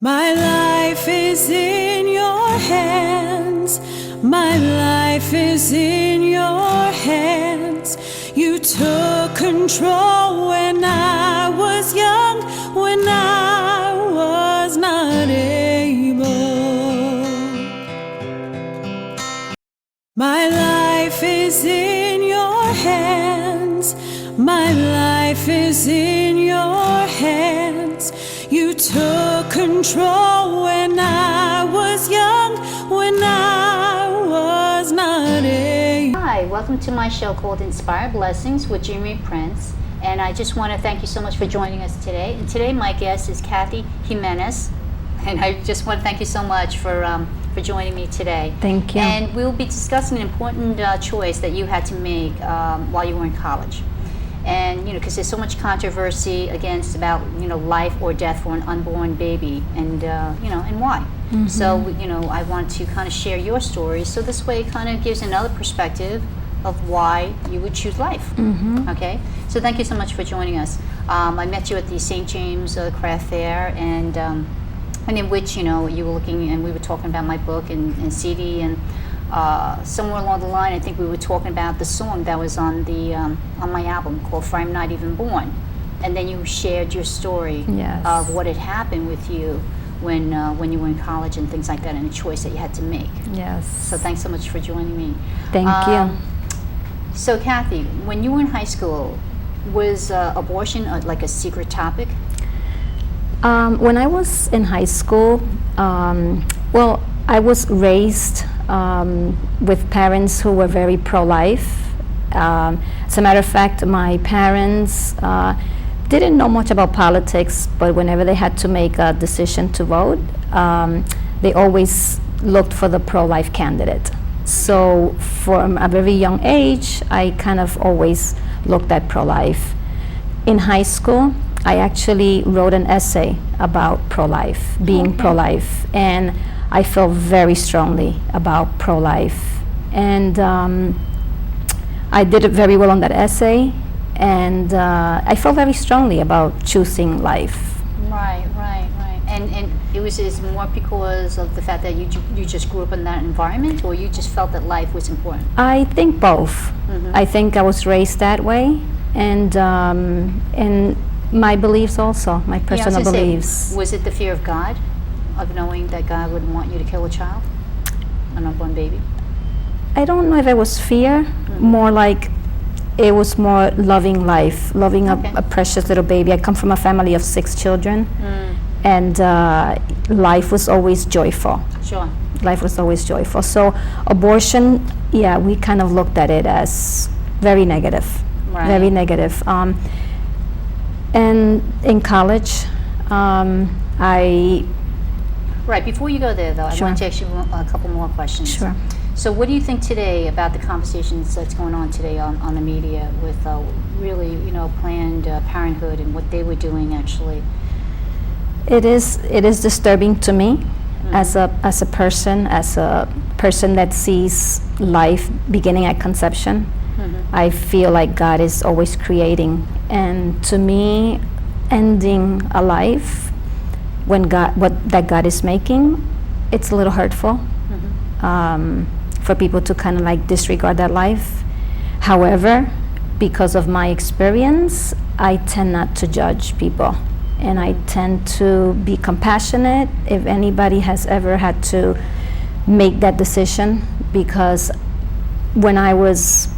My life is in your hands. My life is in your hands. You took control when I was young, when I was not able. My life is in your hands. My life is in your hands. You took control when I was young, when I was not able. Hi, welcome to my show called Inspired Blessings with Jimmy Prince. And I just want to thank you so much for joining us today. And today my guest is Kathy Jimenez. And I just want to thank you so much for joining me today. Thank you. And we'll be discussing an important choice that you had to make while you were in college. And, because there's so much controversy against about, life or death for an unborn baby and, and why. Mm-hmm. So, I want to kind of share your story. So this way it kind of gives another perspective of why you would choose life. Mm-hmm. Okay? So thank you so much for joining us. I met you at the St. James Craft Fair and in which, you were looking and we were talking about my book and CD and somewhere along the line, I think we were talking about the song that was on the on my album called "For I'm Not Even Born," and then you shared your story of what had happened with you when you were in college and things like that, and a choice that you had to make. Yes. So thanks so much for joining me. Thank you. So Kathy, when you were in high school, was abortion like a secret topic? When I was in high school, I was raised with parents who were very pro-life. As a matter of fact, my parents didn't know much about politics, but whenever they had to make a decision to vote, they always looked for the pro-life candidate. So from a very young age, I kind of always looked at pro-life. In high school, I actually wrote an essay about pro-life, being pro-life, and I felt very strongly about pro-life, and I did it very well on that essay, and I felt very strongly about choosing life. Right. And it was more because of the fact that you just grew up in that environment, or you just felt that life was important? I think both. Mm-hmm. I think I was raised that way, and my beliefs also, my personal beliefs. Was it the fear of God? Of knowing that God wouldn't want you to kill a child, an unborn baby? I don't know if it was fear, more like it was more loving life, loving a precious little baby. I come from a family of 6 children, and life was always joyful. Sure. Life was always joyful. So abortion, we kind of looked at it as very negative, very negative. And in college, Right, before you go there though, I want to ask you a couple more questions. Sure. So what do you think today about the conversations that's going on today on the media with really, Planned Parenthood and what they were doing actually? It is disturbing to me as a person that sees life beginning at conception. Mm-hmm. I feel like God is always creating, and to me, ending a life when God is making, it's a little hurtful for people to kind of like disregard that life. However, because of my experience, I tend not to judge people, and I tend to be compassionate if anybody has ever had to make that decision, because when I was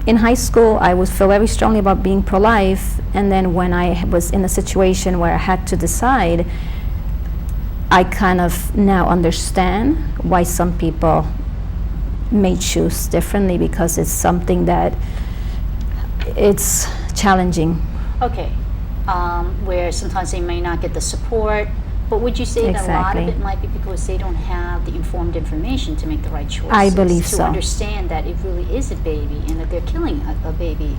in high school, I would feel very strongly about being pro-life, and then when I was in a situation where I had to decide, I kind of now understand why some people may choose differently, because it's something that it's challenging. Okay, where sometimes they may not get the support, but would you say that a lot of it might be because they don't have the informed information to make the right choices? I believe so. To understand that it really is a baby and that they're killing a baby,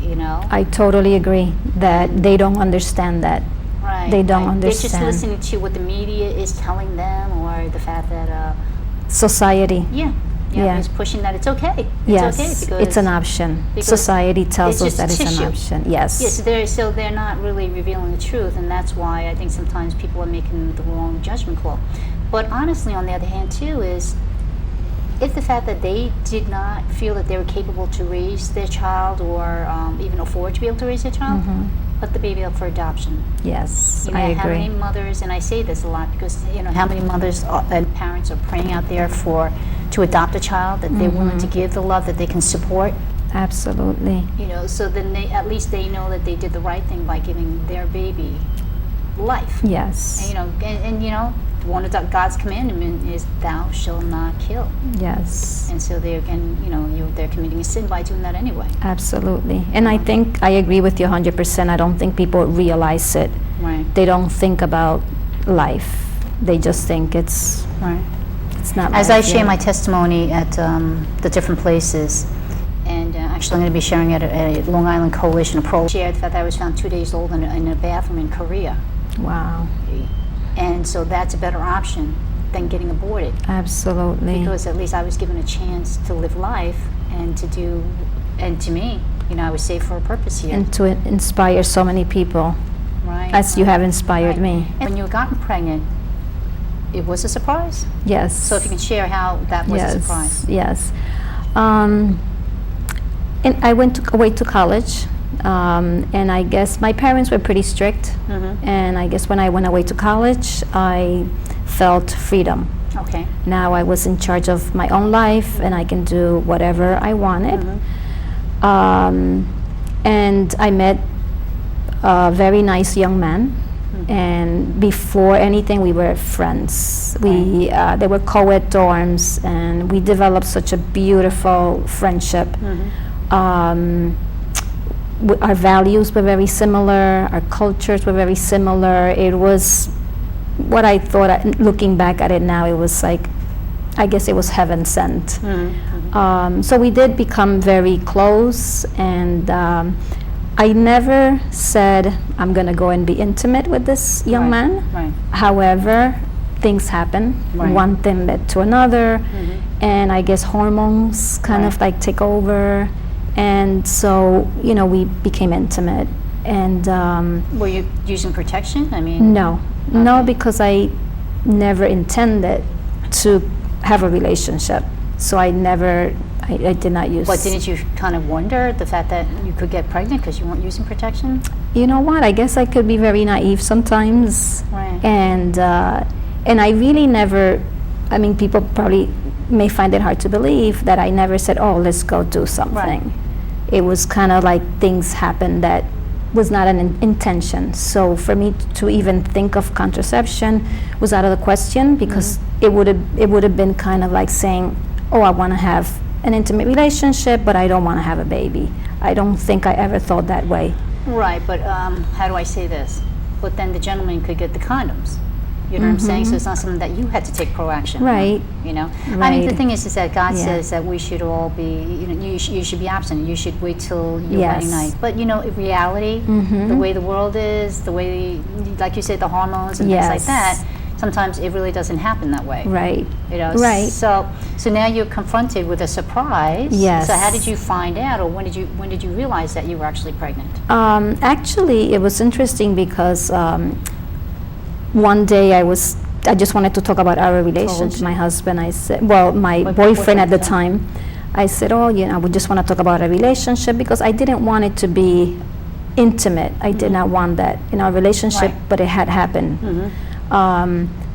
I totally agree that they don't understand that. Right. They don't understand. They're just listening to what the media is telling them, or the fact that society. Yeah. You know, Yeah. is pushing that it's okay. It's Yes, okay because it's an option. because Society tells it's us that just it's tissue. an option. Yes. Yes, so they're not really revealing the truth, and that's why I think sometimes people are making the wrong judgment call. But honestly, on the other hand, too, is if the fact that they did not feel that they were capable to raise their child or even afford to be able to raise their child, put the baby up for adoption. Yes, You know, I how many agree. mothers, and I say this a lot because, you know, how many mothers and parents are praying out there to adopt a child that they're willing to give the love that they can support. Absolutely. You know, so then at least they know that they did the right thing by giving their baby life. Yes. And, you know, and you know, one of God's commandment is "Thou shalt not kill." Yes. And so they're again, you know, they're committing a sin by doing that anyway. Absolutely. And I think I agree with you 100%. I don't think people realize it. Right. They don't think about life. They just think it's Right. not As life I share yet. my testimony at the different places, and actually I'm going to be sharing it at a Long Island Coalition of Pro. Shared the fact that I was found 2 days old in a bathroom in Korea. Wow. And so that's a better option than getting aborted, Absolutely. because at least I was given a chance to live life and to me, you know, I was saved for a purpose here. And to inspire so many people, Right. as you have inspired Right. me. And when you gotten pregnant, it was a surprise. Yes. So if you can share how that was a surprise. Yes. And I went away to college, and I guess my parents were pretty strict. And I guess when I went away to college, I felt freedom. Okay. Now I was in charge of my own life, and I can do whatever I wanted. And I met a very nice young man. And before anything, we were friends. They were co-ed dorms, and we developed such a beautiful friendship. Our values were very similar. Our cultures were very similar. It was what I thought. Looking back at it now, it was like, I guess it was heaven sent. So we did become very close, and I never said I'm going to go and be intimate with this young man. Right. However, things happen. Right. One thing led to another, and I guess hormones kind of like take over, and so, you know, we became intimate. And Were you using protection? I mean, no, because I never intended to have a relationship, so I did not use. but didn't you kind of wonder the fact that you could get pregnant because you weren't using protection? You know what? I guess I could be very naive sometimes. Right. And I really never. I mean, people probably may find it hard to believe that I never said, "Oh, let's go do something." It was kind of like things happened that was not an intention. So for me to even think of contraception was out of the question, because it would have been kind of like saying, "Oh, I want to have an intimate relationship, but I don't want to have a baby." I don't think I ever thought that way. Right, but how do I say this? But then the gentleman could get the condoms. You know what I'm saying? So it's not something that you had to take proaction. on, Right. You know? I mean, Right. the thing is that God Yeah. says that we should all be, you know, you should be abstinent. You should wait till your Yes. wedding night. But, you know, in reality, the way the world is, the way, like you said, the hormones and things like Yes. that, sometimes it really doesn't happen that way. Right. You know? Right. So now you're confronted with a surprise. Yes. So how did you find out, or when did you realize that you were actually pregnant? Actually, it was interesting because one day I just wanted to talk about our relationship. My husband, I said, well, my boyfriend at the time, I said, "Oh, you know, we just want to talk about our relationship," because I didn't want it to be intimate. I did not want that in our relationship, Right. but it had happened.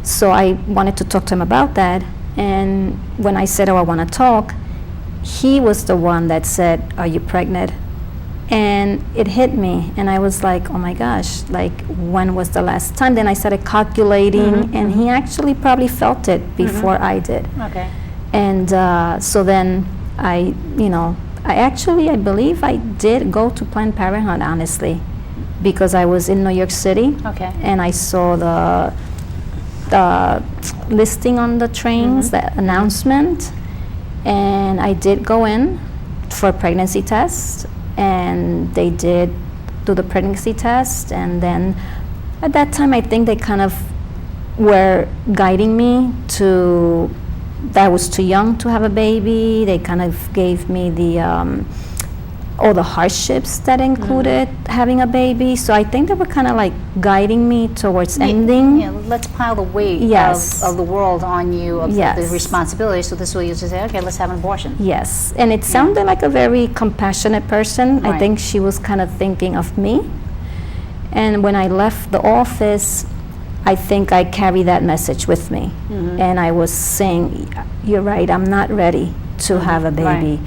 So I wanted to talk to him about that. And when I said, "Oh, I want to talk," he was the one that said, "Are you pregnant?" And it hit me, and I was like, "Oh my gosh, like, when was the last time?" Then I started calculating, and he actually probably felt it before I did. Okay. And so then I believe I did go to Planned Parenthood, honestly, because I was in New York City, Okay. and I saw the listing on the trains, the announcement, and I did go in for a pregnancy test, and they did do the pregnancy test, and then at that time I think they kind of were guiding me to that I was too young to have a baby. They kind of gave me all the hardships that included having a baby. So I think they were kind of like guiding me towards ending. Yeah, let's pile the weight Yes. of the world on you, of Yes. the responsibility. So this way you just say, okay, let's have an abortion. Yes, and it sounded like a very compassionate person. I Right. think she was kind of thinking of me. And when I left the office, I think I carried that message with me. And I was saying, you're right, I'm not ready to have a baby.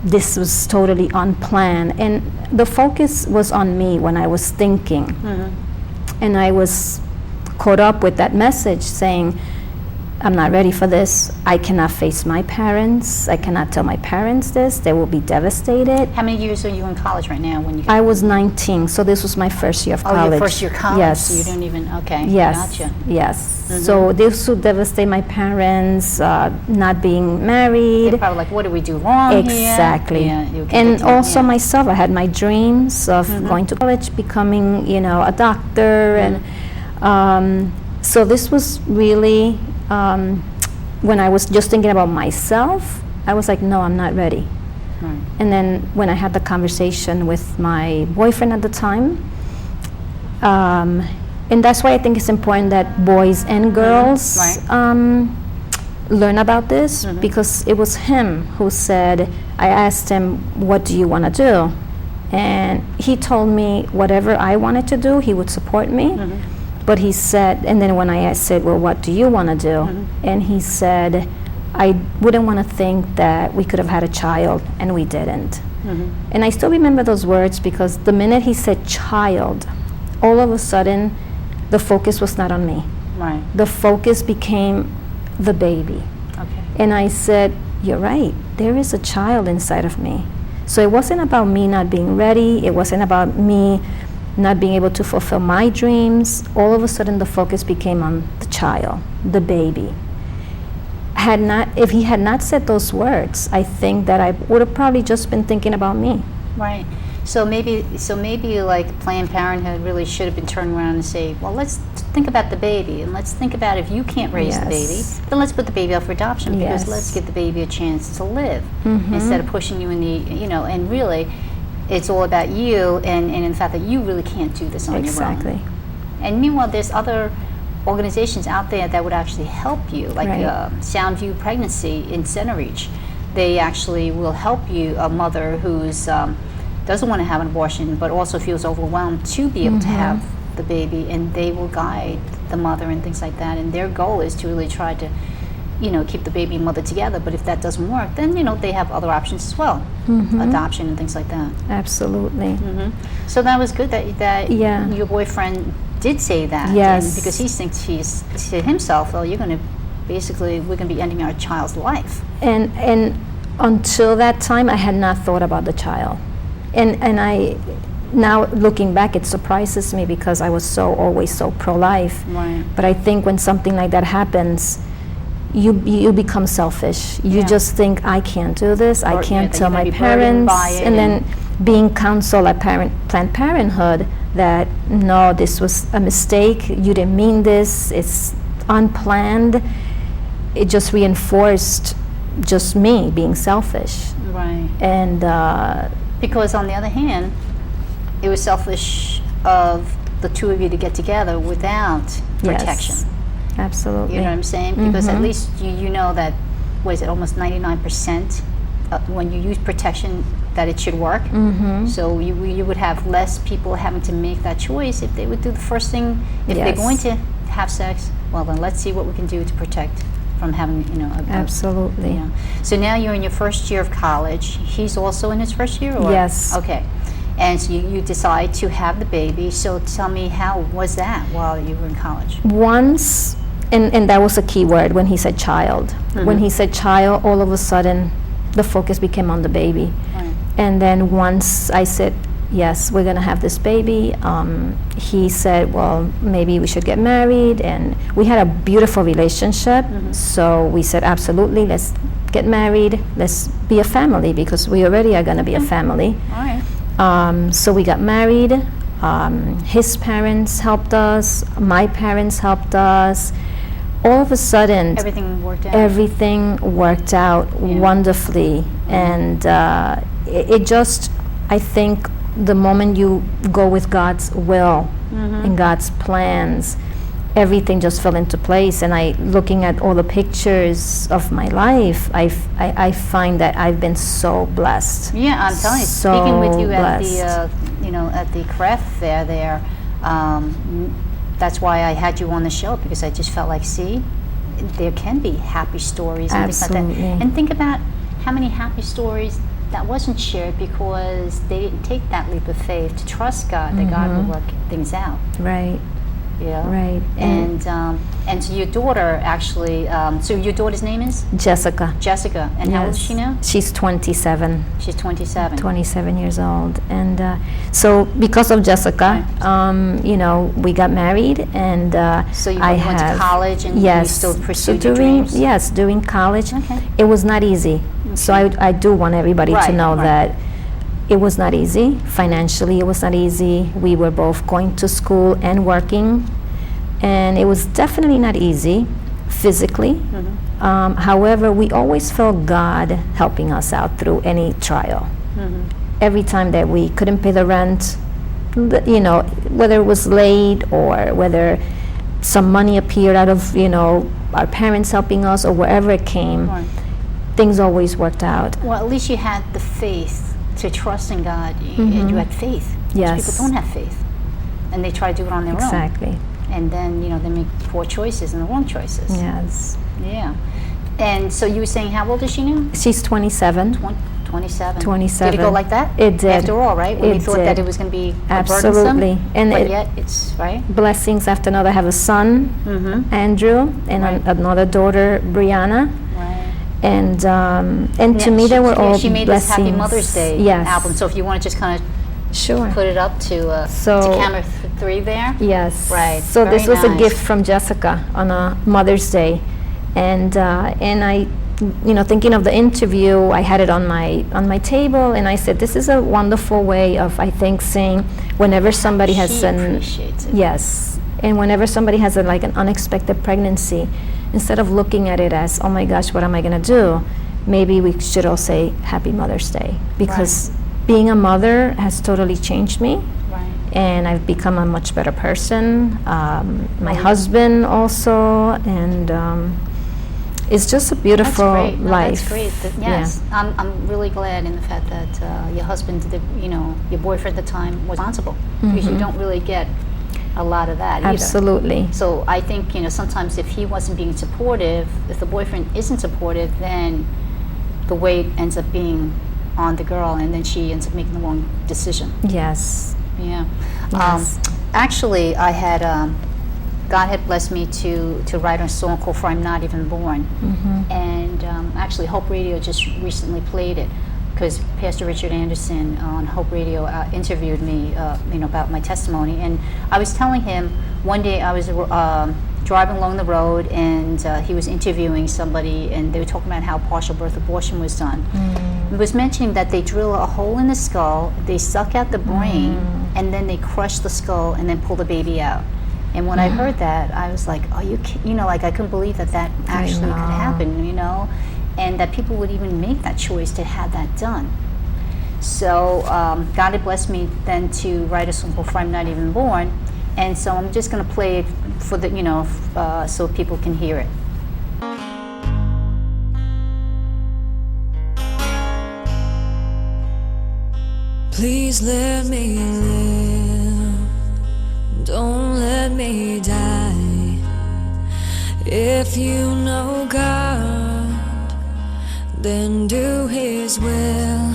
This was totally unplanned. And the focus was on me when I was thinking. And I was caught up with that message saying, I'm not ready for this. I cannot face my parents. I cannot tell my parents this. They will be devastated. How many years are you in college right now? When you? I was 19, so this was my first year of Oh, college. your first year of college. Yes. So you don't even. Okay. Yes. Gotcha. Yes. So this would devastate my parents, not being married. They're probably like, what did we do wrong here? Exactly. Yeah, you And can also myself, I had my dreams of going to college, becoming, a doctor, and so this was really when I was just thinking about myself. I was like, no, I'm not ready. Right. And then when I had the conversation with my boyfriend at the time, and that's why I think it's important that boys and girls Right. Learn about this, because it was him who said, I asked him, what do you want to do? And he told me whatever I wanted to do, he would support me. But he said, and then when I said, well, what do you want to do? And he said, I wouldn't want to think that we could have had a child, and we didn't. And I still remember those words, because the minute he said child, all of a sudden, the focus was not on me. Right. The focus became the baby. Okay. And I said, you're right, there is a child inside of me. So it wasn't about me not being ready. It wasn't about me not being able to fulfill my dreams. All of a sudden, the focus became on the child, the baby. If he had not said those words, I think that I would have probably just been thinking about me. Right. So maybe like Planned Parenthood really should have been turned around and say, well, let's think about the baby, and let's think about if you can't raise the baby, then let's put the baby up for adoption, because Yes. let's give the baby a chance to live instead of pushing you in the, and really, it's all about you and in the fact that you really can't do this on your Exactly. own. And meanwhile, there's other organizations out there that would actually help you, like Right. Soundview Pregnancy in CenterReach. They actually will help you, a mother who's doesn't want to have an abortion but also feels overwhelmed to be able to have the baby, and they will guide the mother and things like that. And their goal is to really try to, keep the baby and mother together. But if that doesn't work, then they have other options as well, adoption and things like that. Absolutely. So that was good that Yeah. your boyfriend did say that. Yes. And because he thinks he's to himself, well, we're going to be ending our child's life. And until that time, I had not thought about the child. And I, now looking back, it surprises me, because I was always so pro-life. Right. But I think when something like that happens, you become selfish. You just think, I can't do this. I Or, can't that tell you're my gonna be burdened parents. by it, And then being counseled at Planned Parenthood that, no, this was a mistake. You didn't mean this. It's unplanned. It just reinforced just me being selfish. Right. And Because on the other hand, it was selfish of the two of you to get together without protection. Yes, absolutely. You know what I'm saying? Because at least you know that, what is it, almost 99% when you use protection, that it should work. So you would have less people having to make that choice if they would do the first thing. If they're Yes. going to have sex, well, then let's see what we can do to protect from having, Absolutely. yeah. So now you're in your first year of college. He's also in his first year? Or? Yes. Okay. And so you decide to have the baby. So tell me, how was that while you were in college? Once, and that was a key word when he said child. When he said child, all of a sudden, the focus became on the baby. Right. And then once I said, yes, we're going to have this baby, he said, well, maybe we should get married. And we had a beautiful relationship. So we said, absolutely, let's get married. Let's be a family, because we already are going to be a family. All right. So we got married. His parents helped us. My parents helped us. all of a sudden, Everything worked out. wonderfully. And it just, I think, the moment you go with God's will and God's plans, everything just fell into place. And looking at all the pictures of my life, I find that I've been so blessed. Yeah, I'm telling you, So speaking with you blessed. at the, at the craft fair there, that's why I had you on the show, because I just felt like, see, there can be happy stories and things like that. Absolutely. And think about how many happy stories that wasn't shared because they didn't take that leap of faith to trust God, that God will work things out. Right. Yeah. Right. And so your daughter actually, so your daughter's name is? Jessica. Jessica. And how old is she now? She's 27. She's 27. 27 years old. And so because of Jessica, we got married, and So you I went to college and you still pursued your dreams? Yes, during college. Okay. It was not easy. So I do want everybody to know that it was not easy. Financially, it was not easy. We were both going to school and working, and it was definitely not easy physically. However, we always felt God helping us out through any trial. Every time that we couldn't pay the rent, whether it was late or whether some money appeared out of, our parents helping us or wherever it came, things always worked out. Well, at least you had the faith to trust in God, and you had faith. Yes. People don't have faith, and they try to do it on their own. Exactly. And then, they make poor choices and the wrong choices. Yes. Yeah. And so you were saying, how old is she now? She's 27. 27. 27. Did it go like that? It did. After all, right? When It we thought did. that it was going to be Absolutely. burdensome, And but it- yet it's, right? Blessings after another. I have a son, Andrew, and another daughter, Brianna. Right. And to me, they were all she made blessings. this Happy Mother's Day Yes. album. So if you want to just kind of Sure. put it up to So- camera 3 there. Yes. Right. So Very this was a nice. gift from Jessica on a Mother's Day, and I, thinking of the interview, I had it on my table, and I said, this is a wonderful way of, I think, saying whenever somebody has She appreciates it. yes, and whenever somebody has an unexpected pregnancy, instead of looking at it as, oh my gosh, what am I gonna do? Maybe we should all say Happy Mother's Day, because being a mother has totally changed me. Right. And I've become a much better person. My husband also, and it's just a beautiful That's great. No, life. That's great. Yes, I'm really glad in the fact that your husband, your boyfriend at the time, was responsible, because you don't really get a lot of that either. Absolutely. So I think sometimes if he wasn't being supportive, if the boyfriend isn't supportive, then the weight ends up being on the girl, and then she ends up making the wrong decision. Yes. Yeah. Yes. Actually, I had God had blessed me to write a song called "For I'm Not Even Born," and actually Hope Radio just recently played it, because Pastor Richard Anderson on Hope Radio interviewed me, about my testimony, and I was telling him one day I was driving along the road, and he was interviewing somebody, and they were talking about how partial birth abortion was done. It was mentioning that they drill a hole in the skull, they suck out the brain, and then they crush the skull and then pull the baby out. And when I heard that, I was like, "Are you kidding?" I couldn't believe that actually could happen, and that people would even make that choice to have that done. So God had blessed me then to write a song called "For I'm Not Even Born," and so I'm just going to play it for the, so people can hear it. Please let me live, don't let me die. If you know God, then do His will.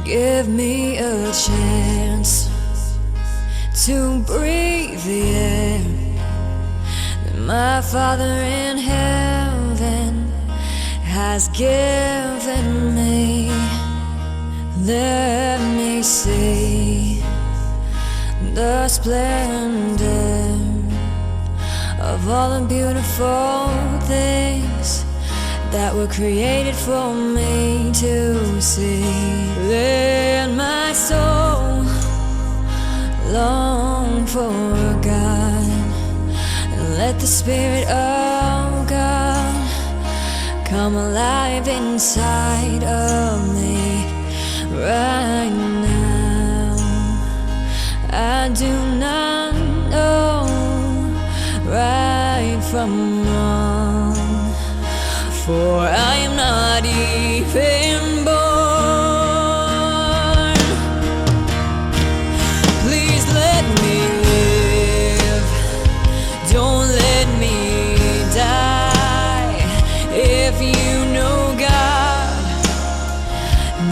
Give me a chance to breathe the air that my Father in heaven has given me. Let me see the splendor of all the beautiful things that were created for me to see. Let my soul long for God, and Let the Spirit of God come alive inside of me right now. I do not know right from wrong, for I am not even born. Please let me live, don't let me die. If you know God,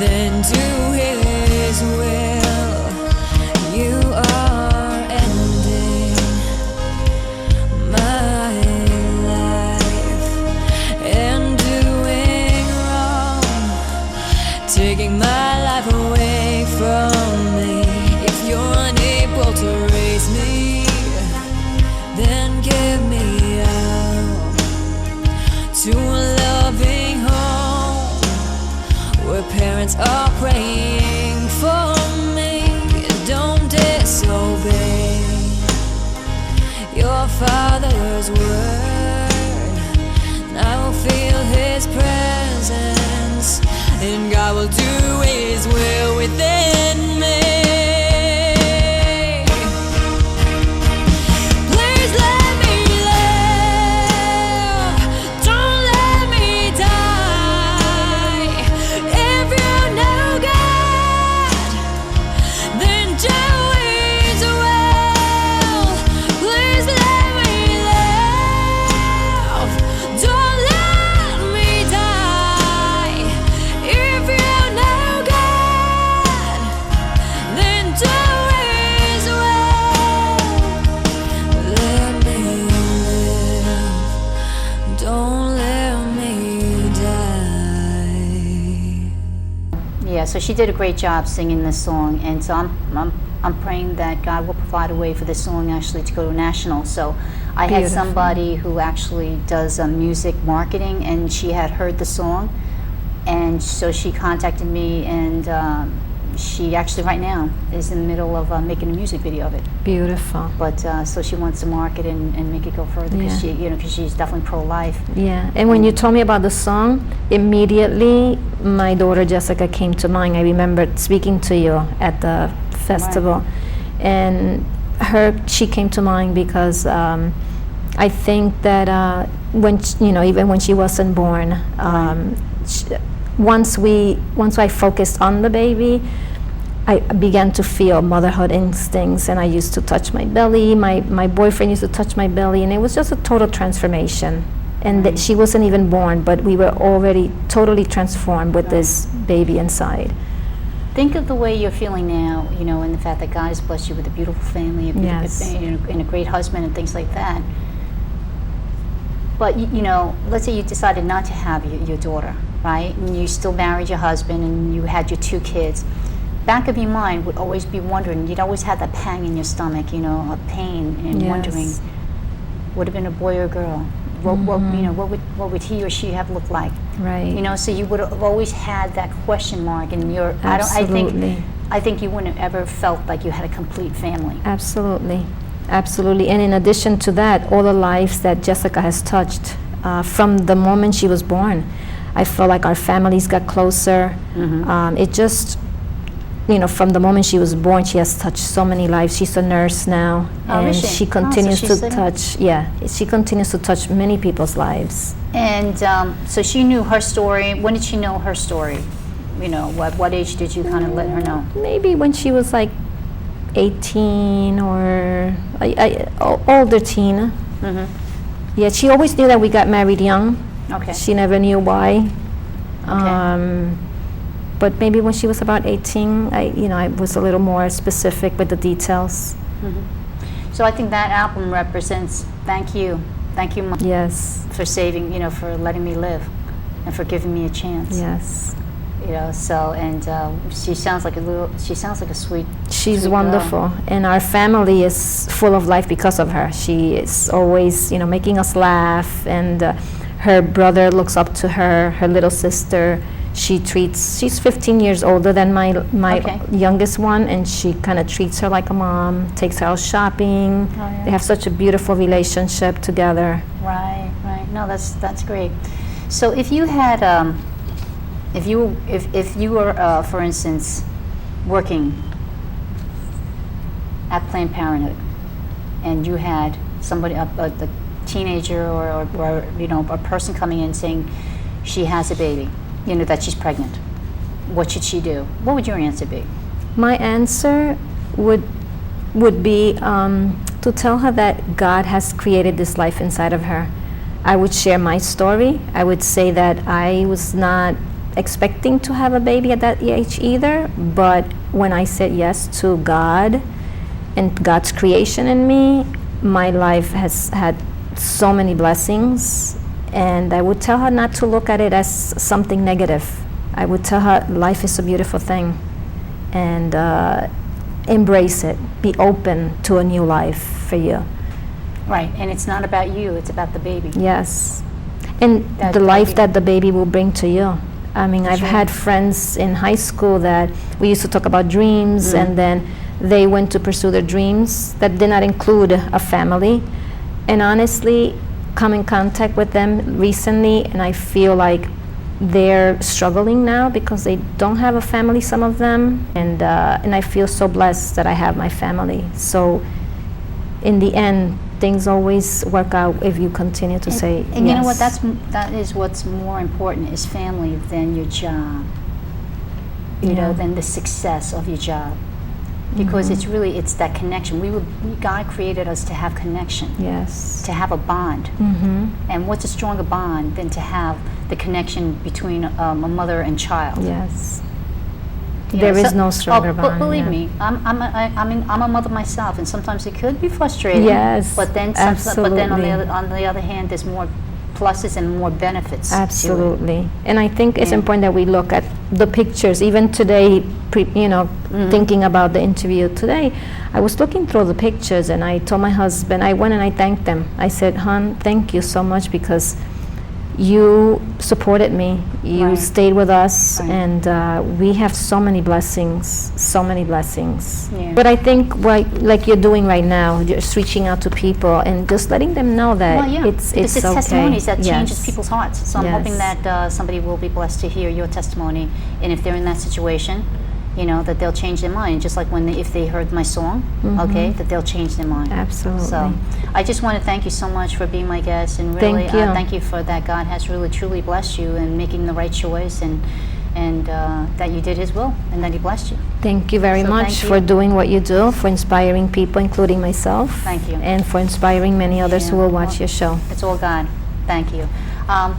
then do His will. You are ending my life and doing wrong, taking my life away from me. If you're unable to raise me, then give me out to a loving home where parents are praying for me. Don't disobey your Father's word, and I will feel His presence, and God will do His will within me. Please let me live, don't let me die. If you know God, then do His will. Please let me live, don't let me die. If you know God, then do His will. Let me live, don't let me die. Yeah, so she did a great job singing this song, and so I'm praying that God will provide a way for this song actually to go to national. So I had Beautiful. somebody who actually does music marketing, and she had heard the song, and so she contacted me, and she actually right now is in the middle of making a music video of it. Beautiful. But so she wants to market and make it go further because Yeah. because she's definitely pro-life. Yeah, and when you told me about the song, immediately my daughter Jessica came to mind. I remembered speaking to you at the festival, and she came to mind because I think that when even when she wasn't born, once I focused on the baby, I began to feel motherhood instincts, and I used to touch my belly. My boyfriend used to touch my belly, and it was just a total transformation. And that she wasn't even born, but we were already totally transformed with this baby inside. Think of the way you're feeling now, and the fact that God has blessed you with a beautiful family, Yes. and a great husband and things like that. But, let's say you decided not to have your daughter, right? And you still married your husband and you had your 2 kids. Back of your mind would always be wondering, you'd always have that pang in your stomach, a pain and Yes. wondering, would have been a boy or a girl? What would he or she have looked like? Right. So you would have always had that question mark in your. Absolutely. I think you wouldn't have ever felt like you had a complete family. Absolutely. Absolutely. And in addition to that, all the lives that Jessica has touched from the moment she was born, I feel like our families got closer. It just, from the moment she was born, she has touched so many lives. She's a nurse now, Oh, is and she? she continues so she's to touch. Yeah, she continues to touch many people's lives. And so she knew her story. When did she know her story? What age did you kind of let her know? Maybe when she was like 18 or older teen. Yeah, she always knew that we got married young. Okay. She never knew why. Okay. But maybe when she was about 18, I was a little more specific with the details. So I think that album represents thank you, Mom, Yes. for saving, for letting me live, and for giving me a chance. Yes. So and she sounds like a sweet. She's sweet wonderful, girl. and our family is full of life because of her. She is always, making us laugh, and her brother looks up to her. Her little sister, She's 15 years older than my Okay. youngest one, and she kind of treats her like a mom, takes her out shopping. Oh, yeah. They have such a beautiful relationship together. Right. No, that's great. So if you had, if you were, for instance, working at Planned Parenthood, and you had somebody, a teenager or a person coming in saying she has a baby, that she's pregnant, what should she do? What would your answer be? My answer would be to tell her that God has created this life inside of her. I would share my story. I would say that I was not expecting to have a baby at that age either, but when I said yes to God and God's creation in me, my life has had so many blessings. And I would tell her not to look at it as something negative. I would tell her life is a beautiful thing, and embrace it. Be open to a new life for you. Right, and it's not about you, it's about the baby. Yes, and That the life baby. that the baby will bring to you. I mean, I've Sure. had friends in high school that we used to talk about dreams, and then they went to pursue their dreams that did not include a family. And honestly, come in contact with them recently, and I feel like they're struggling now because they don't have a family, some of them, and I feel so blessed that I have my family. So in the end, things always work out if you continue to say yes. And you know what? That is what's more important is family than your job. Than the success of your job, because it's that connection. God created us to have connection. Yes. To have a bond. Mm-hmm. And what's a stronger bond than to have the connection between a mother and child? Yes. There is no stronger bond. But believe yeah. me, I'm a mother myself, and sometimes it could be frustrating. Yes, But then, absolutely. on the other hand, there's more pluses and more benefits. to it. Absolutely. And I think it's Yeah. important that we look at the pictures. Even today, thinking about the interview today, I was looking through the pictures, and I told my husband, I went and I thanked them. I said, hon, thank you so much, because you supported me. You Right. stayed with us, Right. and we have so many blessings, so many blessings. Yeah. But I think like you're doing right now, just reaching out to people and just letting them know that Well, yeah. it's Because it's okay. testimonies that changes Yes. people's hearts. So I'm hoping Yes. that somebody will be blessed to hear your testimony, and if they're in that situation, that they'll change their mind. Just like if they heard my song, okay, that they'll change their mind. Absolutely. So I just want to thank you so much for being my guest, and really Thank you. thank you for that. God has really truly blessed you in making the right choice, and that you did His will, and that He blessed you. Thank you very So much thank you. for doing what you do, for inspiring people, including myself. Thank you. And for inspiring many others who Yeah, will watch well, your show. It's all God. Thank you.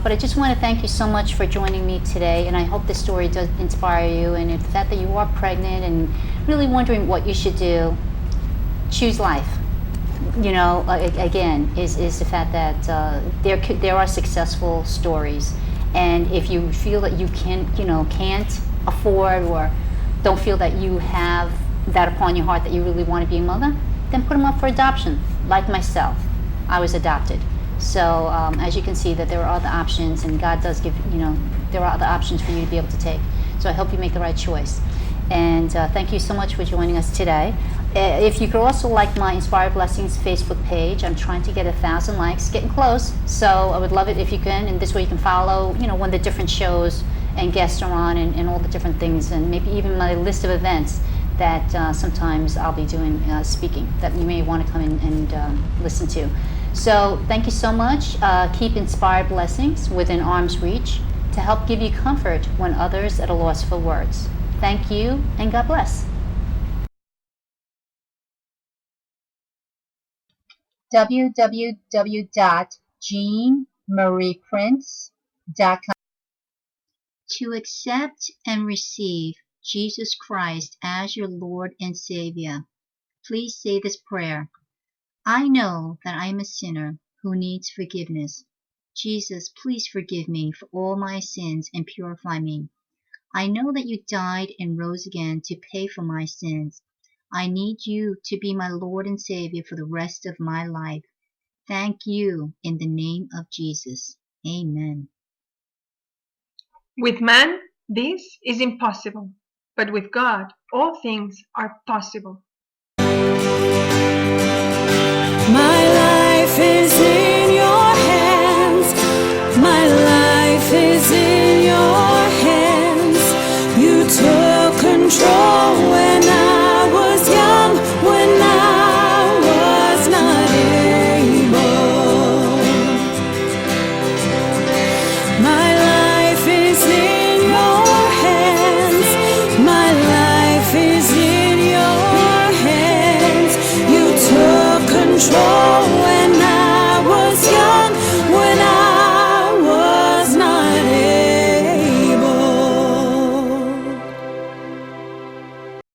But I just want to thank you so much for joining me today, and I hope this story does inspire you. And if that you are pregnant and really wondering what you should do, choose life. Again, is the fact that there are successful stories, and if you feel that you can't afford or don't feel that you have that upon your heart that you really want to be a mother, then put them up for adoption. Like myself, I was adopted. So as you can see, that there are other options, and God does give, there are other options for you to be able to take. So I hope you make the right choice. And thank you so much for joining us today. If you could also like my Inspired Blessings Facebook page, I'm trying to get 1,000 likes, getting close. So I would love it if you can, and this way you can follow, when the different shows and guests are on, and all the different things, and maybe even my list of events that sometimes I'll be doing speaking that you may want to come in and listen to. So thank you so much. Keep Inspired Blessings within arm's reach to help give you comfort when others at a loss for words. Thank you, and God bless. www.jeanmarieprince.com. To accept and receive Jesus Christ as your Lord and Savior, please say this prayer. I know that I am a sinner who needs forgiveness. Jesus, please forgive me for all my sins and purify me. I know that you died and rose again to pay for my sins. I need you to be my Lord and Savior for the rest of my life. Thank you in the name of Jesus. Amen. With man, This is impossible, but with God all things are possible.